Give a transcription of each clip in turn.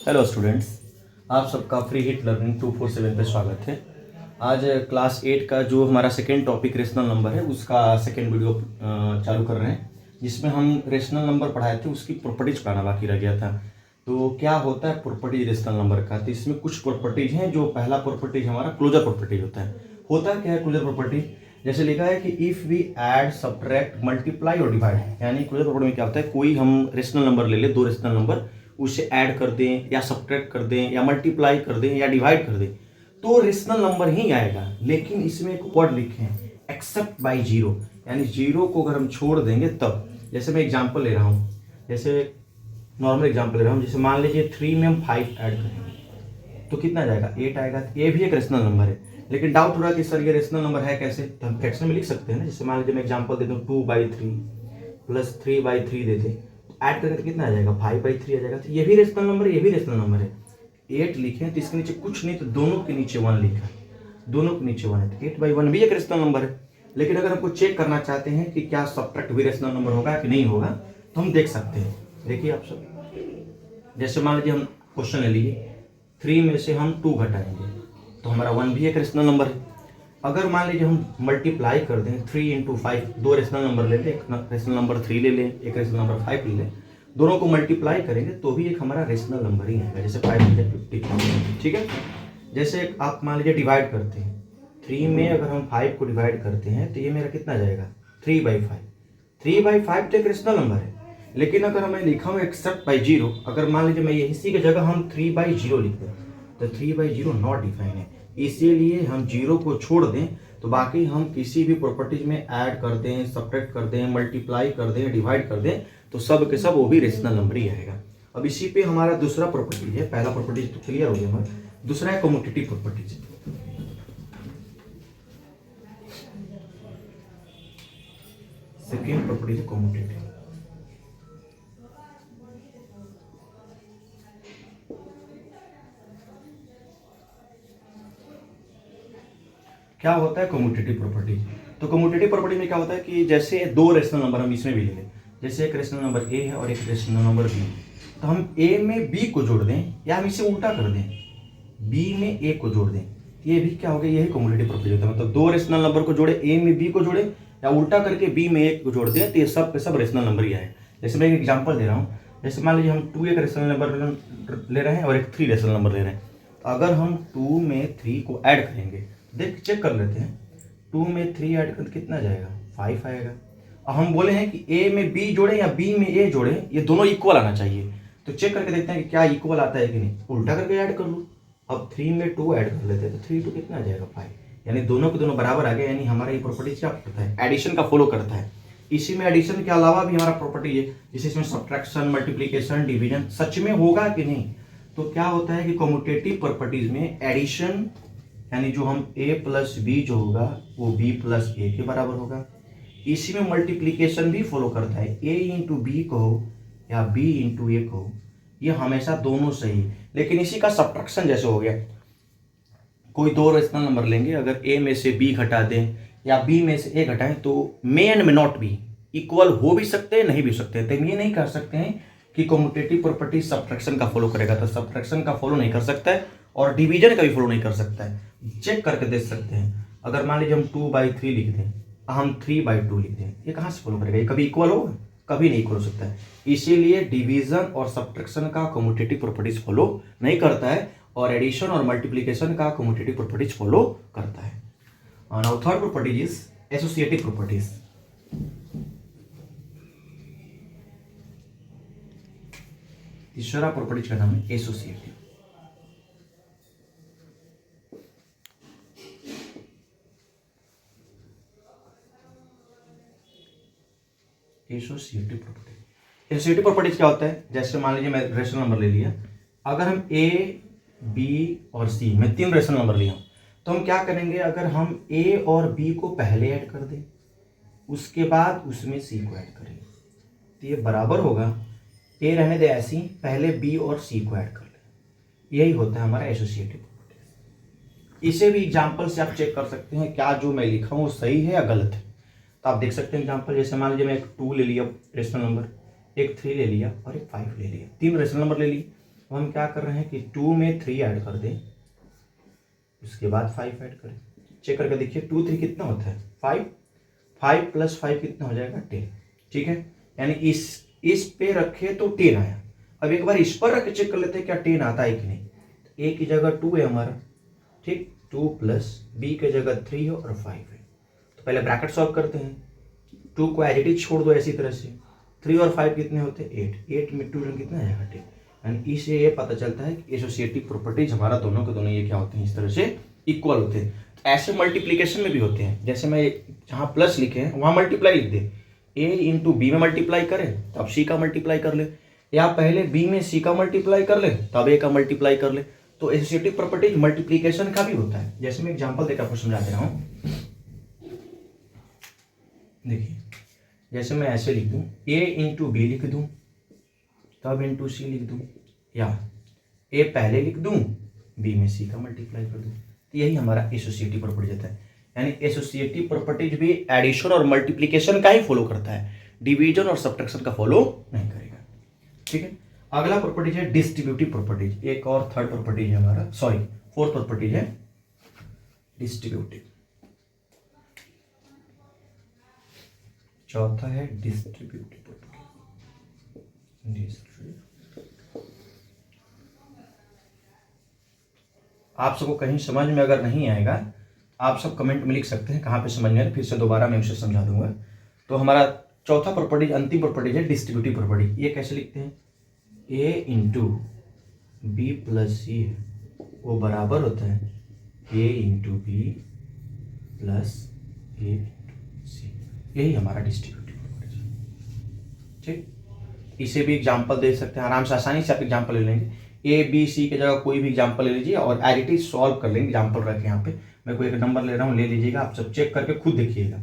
Hello students, आप सबका free hit learning 247 पे स्वागत है। आज क्लास 8 का जो हमारा सेकेंड टॉपिक रेशनल नंबर है उसका सेकेंड वीडियो चालू कर रहे हैं, जिसमें हम रेशनल नंबर पढ़ाए थे उसकी प्रॉपर्टीज पढ़ाना बाकी रह गया था। तो क्या होता है प्रॉपर्टीज रेशनल नंबर का, तो इसमें कुछ प्रॉपर्टीज हैं। जो पहला प्रॉपर्टीज हमारा क्लोजर प्रॉपर्टीज होता है क्या है क्लोजर प्रॉपर्टी? जैसे लिखा है कि if we add subtract multiply और डिवाइड, यानी क्लोजर प्रॉपर्टी में क्या होता है, कोई हम रेशनल नंबर ले ले, दो रेशनल नंबर, उसे ऐड कर दें या सब्ट्रैक्ट कर दें या मल्टीप्लाई कर दें या डिवाइड कर दें तो रेशनल नंबर ही आएगा। लेकिन इसमें एक वर्ड लिखे हैं एक्सेप्ट बाय जीरो, यानी जीरो को अगर हम छोड़ देंगे तब। जैसे मैं एग्जांपल ले रहा हूँ, जैसे नॉर्मल एग्जांपल ले रहा हूँ, जैसे मान लीजिए 3 में हम 5 ऐड करेंगे तो कितना जाएगा, 8 आएगा। ये भी एक रेशनल नंबर है, लेकिन डाउट हो रहा है कि सर ये रेशनल नंबर है कैसे, तो हम फ्रैक्शन में लिख सकते हैं ना। जैसे मान लीजिए मैं एग्जांपल देता हूँ 2/3 प्लस 3/3 देते, ऐड करेंगे तो कितना आ जाएगा, 5/3 आ जाएगा। तो ये भी रेशनल नंबर है, ये भी रेशनल नंबर है। 8 लिखे हैं तो इसके नीचे कुछ नहीं, तो दोनों के नीचे 1 लिखा है, दोनों के नीचे 1 है, तो 8/1 भी एक रेशनल नंबर है। लेकिन अगर हमको चेक करना चाहते हैं कि क्या सब्ट्रैक्ट भी रेशनल नंबर होगा कि नहीं होगा, तो हम देख सकते हैं। देखिए आप सब, जैसे मान लीजिए हम क्वेश्चन ले लीजिए, 3 में से हम 2 घटाएंगे तो हमारा 1 भी एक रेशनल नंबर है। अगर मान लीजिए हम मल्टीप्लाई कर दें 3 × 5, दो रेशनल नंबर ले लें, एक रेशनल नंबर 3 ले लें, एक रेशनल नंबर 5 ले लें, दोनों को मल्टीप्लाई करेंगे तो भी एक हमारा रेशनल नंबर ही आएगा। जैसे 5 × 50, ठीक है। जैसे आप मान लीजिए डिवाइड करते हैं, 3 में अगर हम 5 को डिवाइड करते हैं तो ये मेरा कितना जाएगा, 3/5। 3/5 तो एक रेशनल नंबर है। लेकिन अगर मैं लिखा हूँ एक्सेप्ट बाई जीरो, अगर मान लीजिए मैं इसी की जगह हम 3/0 लिख दें तो 3/0 नॉट डिफाइन है, इसीलिए हम जीरो को छोड़ दें तो बाकी हम किसी भी प्रॉपर्टीज में ऐड कर दें, सब्ट्रैक्ट कर दें, मल्टीप्लाई कर दें, डिवाइड कर दें तो सब के सब वो भी रेशनल नंबर ही आएगा। अब इसी पे हमारा दूसरा प्रॉपर्टी है, पहला प्रॉपर्टीज तो क्लियर हो गया हमारा, दूसरा है कम्यूटेटिव प्रॉपर्टीज। सेकेंड प्रॉपर्टी है कम्यूटेटिव। क्या होता है कम्यूटेटिव प्रॉपर्टी? तो कम्यूटेटिव प्रॉपर्टी में क्या होता है कि जैसे दो रेशनल नंबर हम इसमें भी ले लें, जैसे एक रेशनल नंबर ए है और एक रेशनल नंबर बी, तो हम ए में बी को जोड़ दें या हम इसे उल्टा कर दें, बी में ए को जोड़ दें, ये भी क्या हो गया, यही कम्यूटेटिव प्रॉपर्टी होता है। मतलब दो रेशनल नंबर को जोड़े, ए में बी को जोड़े या उल्टा करके बी में ए को जोड़ दें तो ये सब के सब रेशनल नंबर ही आए। जैसे मैं एक एग्जाम्पल दे रहा हूँ, जैसे मान लीजिए हम 2 एक रेशनल नंबर ले रहे हैं और एक 3 रेशनल नंबर ले रहे हैं। अगर हम 2 में 3 को ऐड करेंगे, देख चेक कर लेते हैं, 2 में 3 ऐड कर कितना जाएगा, 5 आएगा। अब हम बोले हैं कि ए में बी जोड़े या बी में ए जोड़े, ये दोनों इक्वल आना चाहिए। तो चेक करके देखते हैं कि क्या इक्वल आता है कि नहीं, उल्टा करके ऐड कर लो। अब 3 में 2 ऐड कर लेते हैं तो 3 2 कितना आ जाएगा, 5, यानी दोनों के दोनों बराबर आ गए। यानी हमारा ये प्रॉपर्टी क्या करता है, एडिशन का फॉलो करता है। इसी में एडिशन के अलावा भी हमारा प्रॉपर्टी है, जैसे इसमें सब्ट्रैक्शन, मल्टीप्लिकेशन, डिवीजन सच में होगा कि नहीं। तो क्या होता है कि कम्यूटेटिव प्रॉपर्टीज में एडिशन, यानी जो हम a प्लस बी जो होगा वो b प्लस ए के बराबर होगा। इसी में मल्टीप्लिकेशन भी फॉलो करता है, a इंटू बी कहो या b इंटू ए कहो, ये हमेशा दोनों सही। लेकिन इसी का सब्ट्रैक्शन जैसे हो गया, कोई दो रेशनल नंबर लेंगे, अगर a में से b घटा दें या b में से a घटाएं तो may and may not be, equal हो भी सकते हैं नहीं भी सकते हैं। तो हम ये नहीं कर सकते हैं कि कम्यूटेटिव प्रॉपर्टी सब्ट्रैक्शन का फॉलो करेगा, तो सब्ट्रैक्शन का फॉलो नहीं कर सकता है और डिवीजन का भी फॉलो नहीं कर सकता है। चेक करके देख सकते हैं, अगर मान लीजिए हम 2/3 लिख दें, हम 3/2 लिख दें, ये कहाँ से फॉलो करेगा, ये कभी इक्वल होगा, कभी नहीं इक्वल हो सकता है। इसीलिए डिवीजन और सब्ट्रैक्शन का कम्यूटेटिव प्रॉपर्टीज फॉलो नहीं करता है और एडिशन और मल्टीप्लिकेशन का कम्यूटेटिव प्रॉपर्टीज फॉलो करता है। Now third properties is associative properties. तीसरा प्रॉपर्टीज का नाम है associative. Associative property, associative properties क्या होता है, जैसे मान लीजिए मैं रेशनल नंबर ले लिया, अगर हम ए बी और सी में 3 रेशनल नंबर लिया तो हम क्या करेंगे, अगर हम ए और बी को पहले ऐड कर दें उसके बाद उसमें सी को ऐड करेंगे तो ये बराबर होगा, ए रहने दे ऐसी, पहले बी और सी को ऐड कर ले। यही होता है हमारा एसोसिएटिव प्रॉपर्टी। इसे भी एग्जाम्पल से आप चेक कर सकते हैं क्या जो मैं लिखा हूँ वो सही है या गलत है। तो आप देख सकते हैं एग्जाम्पल, जैसे मान लीजिए मैं एक 2 ले लिया रेशनल नंबर, एक 3 ले लिया और एक 5 ले लिया, 3 रेशनल नंबर ले लिए। तो हम क्या कर रहे हैं कि 2 में 3 ऐड कर दें, उसके बाद 5 ऐड करें। चेक करके देखिए 2 3 कितना होता है 5, 5 + 5 कितना हो जाएगा 10। ठीक है, यानी इस पे रखे तो 10 आया। अब एक बार इस पर रख के चेक कर लेते हैं क्या 10 आता है कि नहीं। तो a की जगह 2 है हमारा, ठीक, 2 + b की जगह 3 है और 5 है। तो पहले ब्रैकेट सॉल्व करते हैं, 2 को एज इट इज छोड़ दो ऐसी तरह से, 3 और 5 कितने होते हैं 8, 8 में 2 कितना आएगा 10। यानी इससे ये पता चलता है कि एसोसिएटिव प्रॉपर्टीज हमारा दोनों के दोनों ये क्या होते हैं, इस तरह से इक्वल होते हैं। ऐसे मल्टीप्लीकेशन में भी होते हैं, जैसे मैं जहाँ प्लस लिखे हैं वहाँ मल्टीप्लाई लिख दे, a इंटू बी में मल्टीप्लाई करें तब c का मल्टीप्लाई कर ले, या पहले b में c का मल्टीप्लाई कर ले तब a का मल्टीप्लाई कर ले। तो एसोसिएटिव प्रॉपर्टीज मल्टीप्लीकेशन का भी होता है। जैसे मैं एग्जांपल देकर आपको समझा दे रहा हूँ। देखिए जैसे मैं ऐसे लिख दूँ, a इंटू बी लिख दूँ तब इंटू सी लिख दूँ, या a पहले लिख दूँ b में c का मल्टीप्लाई कर दूँ। तो यही हमारा एसोसिएटिव प्रॉपर्टी होता है। यानी एसोसिएटिव प्रॉपर्टीज भी एडिशन और मल्टीप्लिकेशन का ही फॉलो करता है, डिवीजन और सब्ट्रैक्शन का फॉलो नहीं करेगा। ठीक है, अगला प्रॉपर्टीज है डिस्ट्रीब्यूटिव प्रॉपर्टीज। एक और थर्ड प्रॉपर्टीज है हमारा, सॉरी फोर्थ प्रॉपर्टीज है डिस्ट्रीब्यूटिव। चौथा है डिस्ट्रीब्यूटिव प्रॉपर्टी। आप सबको कहीं समझ में अगर नहीं आएगा, आप सब कमेंट में लिख सकते हैं कहाँ पे समझ में आए, फिर से दोबारा मैं उसे समझा दूंगा। तो हमारा चौथा प्रॉपर्टी, अंतिम प्रॉपर्टी है डिस्ट्रीब्यूटिव प्रॉपर्टी। ये कैसे लिखते हैं, a into B plus C वो बराबर होता है a into B plus A into C. यही हमारा डिस्ट्रीब्यूटिव प्रॉपर्टी। ठीक, इसे भी एग्जाम्पल दे सकते हैं, आराम से आसानी से आप एग्जाम्पल ले लेंगे। ए बी सी की जगह कोई भी एग्जाम्पल ले लीजिए और एज इट इज सॉल्व कर लेंगे। एग्जाम्पल रख के यहाँ पे मैं कोई एक नंबर ले रहा हूँ, ले लीजिएगा, आप सब चेक करके खुद देखिएगा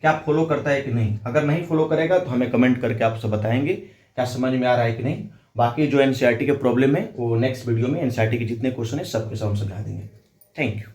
क्या फॉलो करता है कि नहीं। अगर नहीं फॉलो करेगा तो हमें कमेंट करके आप सब बताएंगे क्या समझ में आ रहा है कि नहीं। बाकी जो एनसीईआरटी के प्रॉब्लम है वो नेक्स्ट वीडियो में एनसीईआरटी के जितने क्वेश्चन है सबके सब हम समझा देंगे। Thank you.